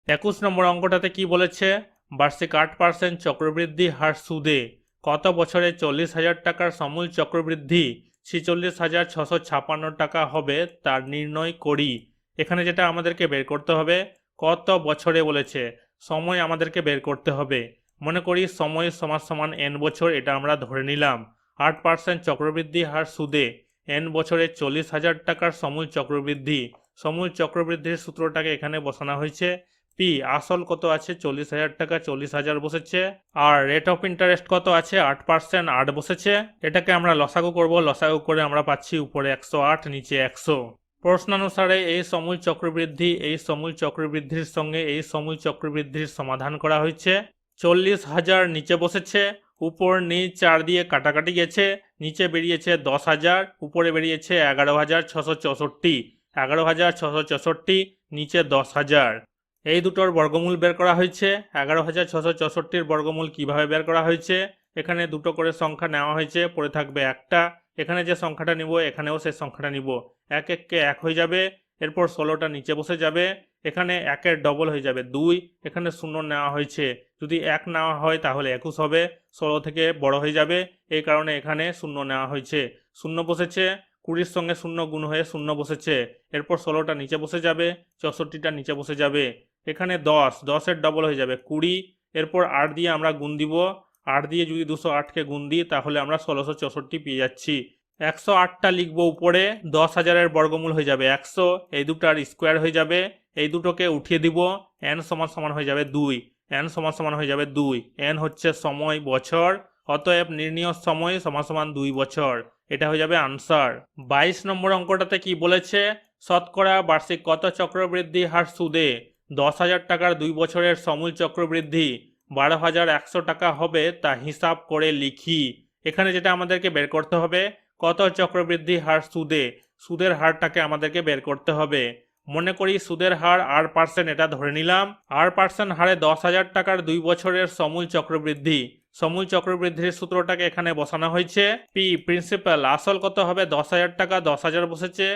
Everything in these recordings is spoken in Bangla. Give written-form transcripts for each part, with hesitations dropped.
21 নম্বর অঙ্কটাতে কি বলেছে, বার্ষিক 8% চক্রবৃদ্ধি হার সুদে কত বছরে 40,000 টাকার সমূল চক্রবৃদ্ধি 46,656 টাকা হবে তার নির্ণয় করি। এখানে যেটা আমাদেরকে বের করতে হবে, কত বছরে বলেছে, সময় আমাদেরকে বের করতে হবে। মনে করি সময় সমান সমান n বছর, এটা আমরা ধরে নিলাম। 8% চক্রবৃদ্ধি হার সুদে n বছরে 40,000 টাকার সমূল চক্রবৃদ্ধি। সমূল চক্রবৃদ্ধির সূত্রটাকে এখানে বসানো হয়েছে। পি আসল কত আছে 40,000 টাকা, 40,000 বসেছে। আর রেট অফ ইন্টারেস্ট কত আছে 8%, 8 বসেছে। এটাকে আমরা লসাগু করব, লসাগু করে আমরা পাচ্ছি উপরে 108 নিচে 100। প্রশ্নানুসারে এই সমূল চক্রবৃদ্ধি এই সমূল চক্রবৃদ্ধির সঙ্গে এই সমূল চক্রবৃদ্ধির সমাধান করা হয়েছে। 40,000 নিচে বসেছে, উপর নিচ 4 দিয়ে কাটাকাটি গেছে, নিচে বেরিয়েছে 10,000, উপরে বেরিয়েছে 11,664। 11,664 নিচে 10,000। এই দুটোর বর্গমূল বের করা হয়েছে। 11,664 বর্গমূল কিভাবে বের করা হয়েছে, এখানে দুটো করে সংখ্যা নেওয়া হয়েছে, পড়ে থাকবে একটা। এখানে যে সংখ্যাটা নিব এখানেও সেই সংখ্যাটা নিব, 1 1 1 হয়ে যাবে। এরপর 16টা নিচে বসে যাবে, এখানে 1-এর ডবল হয়ে যাবে 2। এখানে 0 নেওয়া হয়েছে, যদি 1 নেওয়া হয় তাহলে 21 হবে, 16 থেকে বড় হয়ে যাবে, এই কারণে এখানে 0 নেওয়া হয়েছে। 0 বসেছে, 20-র সঙ্গে 0 গুণ হয়ে 0 বসেছে। এরপর 16টা নিচে বসে যাবে, 64টা নিচে বসে যাবে। এখানে 10-10-এর ডবল হয়ে যাবে 20। এরপর 8 দিয়ে আমরা গুণ দিব, 8 দিয়ে যদি 208কে গুণ দিই তাহলে আমরা 1664 পেয়ে যাচ্ছি। 108টা লিখবো উপরে, 10,000-এর বর্গমূল হয়ে যাবে 100, এই দুটার স্কোয়ার হয়ে যাবে, এই দুটোকে উঠিয়ে দিব, n সমান সমান হয়ে যাবে 2। n সমান সমান হয়ে যাবে 2, n হচ্ছে সময় বছর, অতএব নির্ণীয় সময় সমান সমান 2 বছর। এটা হয়ে যাবে আনসার। 22 নম্বর অঙ্কটাতে কি বলেছে, শতকরা বার্ষিক কত চক্রবৃদ্ধি হার সুদে 10,000 টাকার 2 বছরের সমূল চক্রবৃদ্ধি 12,100 টাকা হবে তা হিসাব করে লিখি। এখানে যেটা আমাদেরকে বের করতে হবে, কত চক্রবৃদ্ধি হার সুদে, সুদের হারটাকে আমাদেরকে বের করতে হবে। মনে করি সুদের হার r%, এটা ধরে নিলাম। r% হারে 10,000 টাকার 2 বছরের সমূল চক্রবৃদ্ধি। সমূল চক্রবৃদ্ধির সূত্রটাকে এখানে বসানো হয়েছে। পি প্রিন্সিপাল আসল কত হবে 10,000 টাকা, 10,000 বসেছে।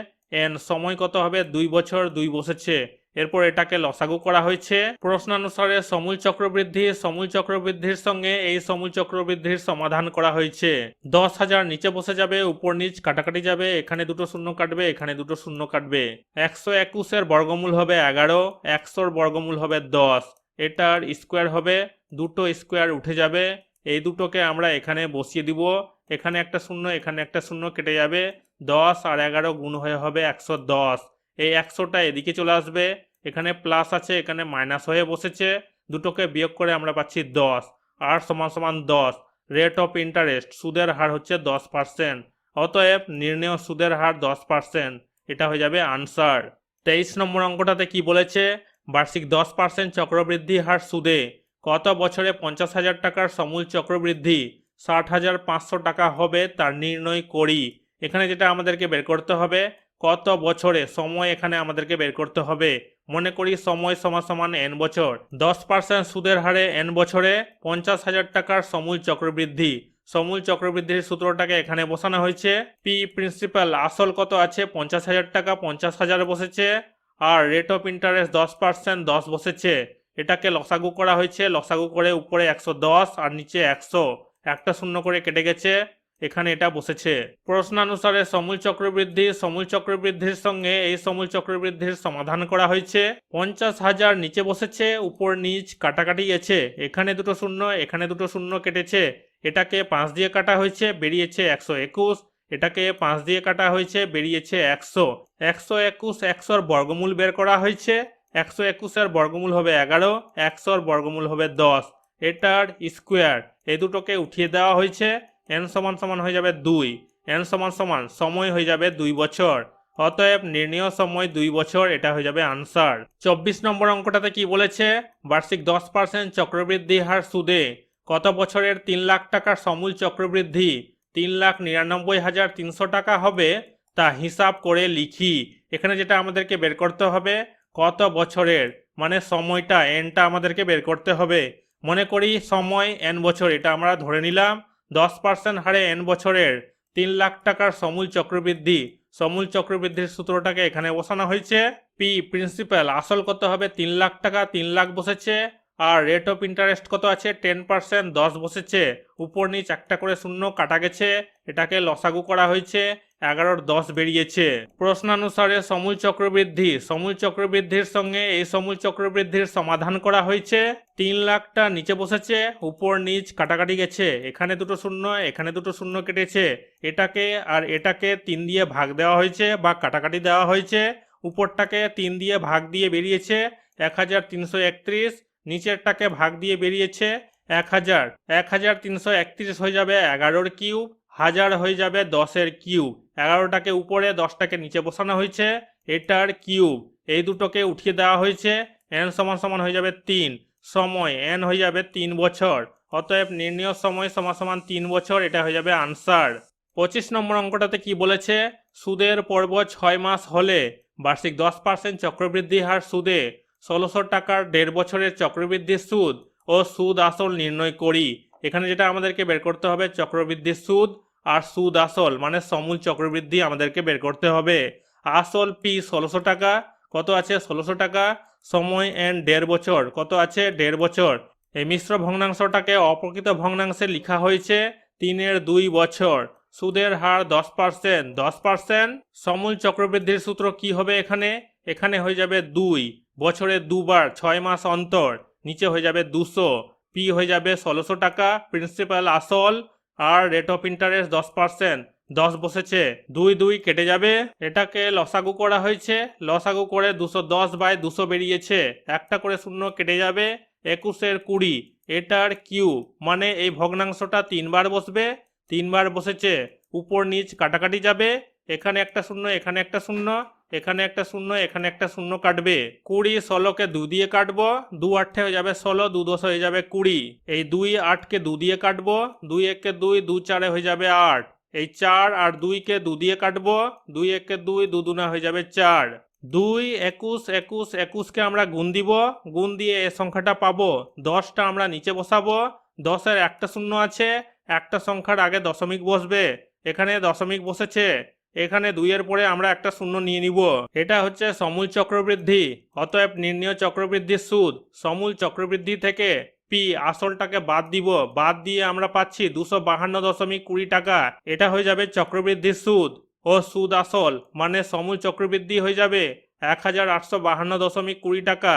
এন সময় কত হবে 2 বছর, 2 বসেছে। এরপর এটাকে লসাগু করা হয়েছে। প্রশ্নানুসারে সমূল চক্রবৃদ্ধির সঙ্গে এই সমূল চক্রবৃদ্ধির সমাধান করা হয়েছে। 10,000 নিচে বসে যাবে, উপর নিচ কাটাকাটি যাবে, এখানে দুটো শূন্য কাটবে, এখানে দুটো শূন্য কাটবে। 121-এর বর্গমূল হবে 11, 100-র বর্গমূল হবে 10। এটার স্কোয়ার হবে, দুটো স্কোয়ার উঠে যাবে, এই দুটোকে আমরা এখানে বসিয়ে দিব। এখানে একটা শূন্য, এখানে একটা শূন্য কেটে যাবে, 10 আর 11 গুণ হয়ে হবে 110। এই 100টা এদিকে চলে আসবে, এখানে প্লাস আছে, এখানে মাইনাস হয়ে বসেছে, দুটোকে বিয়োগ করে আমরা পাচ্ছি 10। আর সমান সমান 10। রেট অফ ইন্টারেস্ট সুদের হার হচ্ছে 10%, অতএব নির্ণেয় সুদের হার 10%। এটা হয়ে যাবে আনসার। 23 নম্বর অঙ্কটাতে কি বলেছে, বার্ষিক 10% চক্রবৃদ্ধি হার সুদে কত বছরে 50,000 টাকার সমূল চক্রবৃদ্ধি 60,500 টাকা হবে তার নির্ণয় করি। এখানে যেটা আমাদেরকে বের করতে হবে, কত বছরে, সময় এখানে আমাদেরকে বের করতে হবে। মনে করি সময় সমান সমান n বছর, 10% সুদের হারে n বছরে 50,000 টাকার সমূল চক্রবৃদ্ধি। সমূল চক্রবৃদ্ধির সূত্রটাকে এখানে বসানো হয়েছে। পি প্রিন্সিপাল আসল কত আছে 50,000 টাকা, 50,000 বসেছে। আর রেট অফ ইন্টারেস্ট 10%, 10 বসেছে। এটাকে লসাগু করা হয়েছে, লসাগু করে উপরে 110 আর নিচে 100, একটা শূন্য করে কেটে গেছে, এখানে এটা বসেছে। প্রশ্নানুসারে সমূল চক্রবৃদ্ধির সঙ্গে এই সমূল চক্রবৃদ্ধির সমাধান করা হয়েছে। 50,000 নিচে বসেছে, উপর নিচ কাটাকাটি গেছে, এখানে দুটো শূন্য, এখানে দুটো শূন্য কেটেছে, এটাকে 5 দিয়ে কাটা হয়েছে, বেরিয়েছে 121। এটাকে 5 দিয়ে কাটা হয়েছে, বেরিয়েছে 100। 121, 100-র বর্গমূল বের করা হয়েছে। 121-এর বর্গমূল হবে 11, 100-র বর্গমূল হবে 10। এটার স্কোয়ার, এই দুটোকে উঠিয়ে দেওয়া হয়েছে, n সমান সমান হয়ে যাবে 2। n সমান সমান সময় হয়ে যাবে 2 বছর, অতএব নির্ণীয় সময় 2 বছর। এটা হয়ে যাবে আনসার। 24 নম্বর অঙ্কটাতে কি বলেছে, বার্ষিক 10% চক্রবৃদ্ধি হার সুদে কত বছরের 3 লাখ টাকার সমূল চক্রবৃদ্ধি 3,99,300 টাকা হবে তা হিসাব করে লিখি। এখানে যেটা আমাদেরকে বের করতে হবে, কত বছরের, মানে সময়টা nটা আমাদেরকে বের করতে হবে। মনে করি সময় n বছর, এটা আমরা ধরে নিলাম। 10% হারে n বছরের 3 লাখ টাকার সমূল চক্রবৃদ্ধি, সমূল চক্রবৃদ্ধির সূত্রটাকে এখানে বসানো হয়েছে। পি প্রিন্সিপাল, আসল কত হবে 3 লাখ টাকা, 3 লাখ বসেছে। আর রেট অফ ইন্টারেস্ট কত আছে 10%, 10 বসেছে। উপর নিচ একটা করে শূন্য কাটা গেছে, এটাকে লসাগু করা হয়েছে, 11-র 10 বেরিয়েছে। প্রশ্নানুসারে সমূল চক্রবৃদ্ধির সঙ্গে এই সমূল চক্রবৃদ্ধির সমাধান করা হয়েছে। 3 লাখটা নিচে বসেছে, উপর নিচ কাটাকাটি গেছে, এখানে দুটো শূন্য, এখানে দুটো শূন্য কেটেছে, এটাকে আর এটাকে 3 দিয়ে ভাগ দেওয়া হয়েছে বা কাটাকাটি দেওয়া হয়েছে। উপরটাকে 3 দিয়ে ভাগ দিয়ে বেরিয়েছে 1331, নিচেরটাকে ভাগ দিয়ে বেরিয়েছে 1000। 1331 হয়ে যাবে 11-র কিউব, 1000 হয়ে যাবে 10-এর কিউব। 11টাকে উপরে, 10টাকে নিচে বসানো হয়েছে, এটার কিউব। এই দুটোকে উঠিয়ে দেওয়া হয়েছে, n সমান সমান হয়ে যাবে 3, সময় n হয়ে যাবে 3 বছর। অতএব নির্ণয় সময় সমান সমান 3 বছর, এটা হয়ে যাবে আনসার। 25 নম্বর অঙ্কটাতে কি বলেছে, সুদের পর্ব 6 মাস হলে বার্ষিক 10% চক্রবৃদ্ধি হার সুদে 1600 টাকার 1.5 বছরের চক্রবৃদ্ধির সুদ ও সুদ আসল নির্ণয় করি। এখানে যেটা আমাদেরকে বের করতে হবে চক্রবৃদ্ধির সুদ আর সুদ আসল মানে সমূল চক্রবৃদ্ধি আমাদেরকে বের করতে হবে। আসল পি 1600 টাকা, কত আছে 1600 টাকা, সময় n 1.5 বছর, কত আছে 1.5 বছর। এই মিশ্র ভগ্নাংশটাকে অপ্রকৃত ভগ্নাংশে লেখা হয়েছে 3-এর 2 বছর। সুদের হার 10%, 10%। সমূল চক্রবৃদ্ধির সূত্র কি হবে এখানে, এখানে হয়ে যাবে 2, বছরে 2 বার 6 মাস অন্তর, নিচে হয়ে যাবে 200, পি হয়ে যাবে 1600 টাকা প্রিন্সিপাল আসল, আর রেট অফ ইন্টারেস্ট 10%, 10 বসেছে, 2 2 কেটে যাবে। এটাকে লসাগু করা হয়েছে, লসাগু করে 210/200 বেরিয়েছে, একটা করে শূন্য কেটে যাবে, 21-এর 20, এটার কিউব মানে এই ভগ্নাংশটা 3 বার বসবে, 3 বার বসেছে, উপর নিচ কাটাকাটি যাবে, এখানে একটা শূন্য, এখানে একটা শূন্য, এখানে একটা শূন্য, এখানে একটা শূন্য কাটবে। 20 16কে 2 দিয়ে কাটবো, 2 8 হয়ে যাবে 16, 2 10 হয়ে যাবে 20। এই 2 8কে 2 দিয়ে কাটবো, 2 1 কে 2, 2 4 হয়ে যাবে 8। এই 4 আর 2কে 2 দিয়ে কাটবো, 2 1 কে 2, 2 2 হয়ে যাবে 4। 2 21 21 21কে আমরা গুণ দিব, গুণ দিয়ে এই সংখ্যাটা পাবো। 10টা আমরা নিচে বসাবো, 10-এর একটা শূন্য আছে, একটা সংখ্যার আগে দশমিক বসবে, এখানে দশমিক বসেছে, এখানে 2-এর পরে আমরা একটা শূন্য নিয়ে নিব। এটা হচ্ছে সমূল চক্রবৃদ্ধি। অতএব নির্ণয় চক্রবৃদ্ধির সুদ, সমূল চক্রবৃদ্ধি থেকে পি আসলটাকে বাদ দিব, বাদ দিয়ে আমরা পাচ্ছি 252.20 টাকা। এটা হয়ে যাবে চক্রবৃদ্ধির সুদ ও সুদ আসল মানে সমূল চক্রবৃদ্ধি হয়ে যাবে 1852.20 টাকা।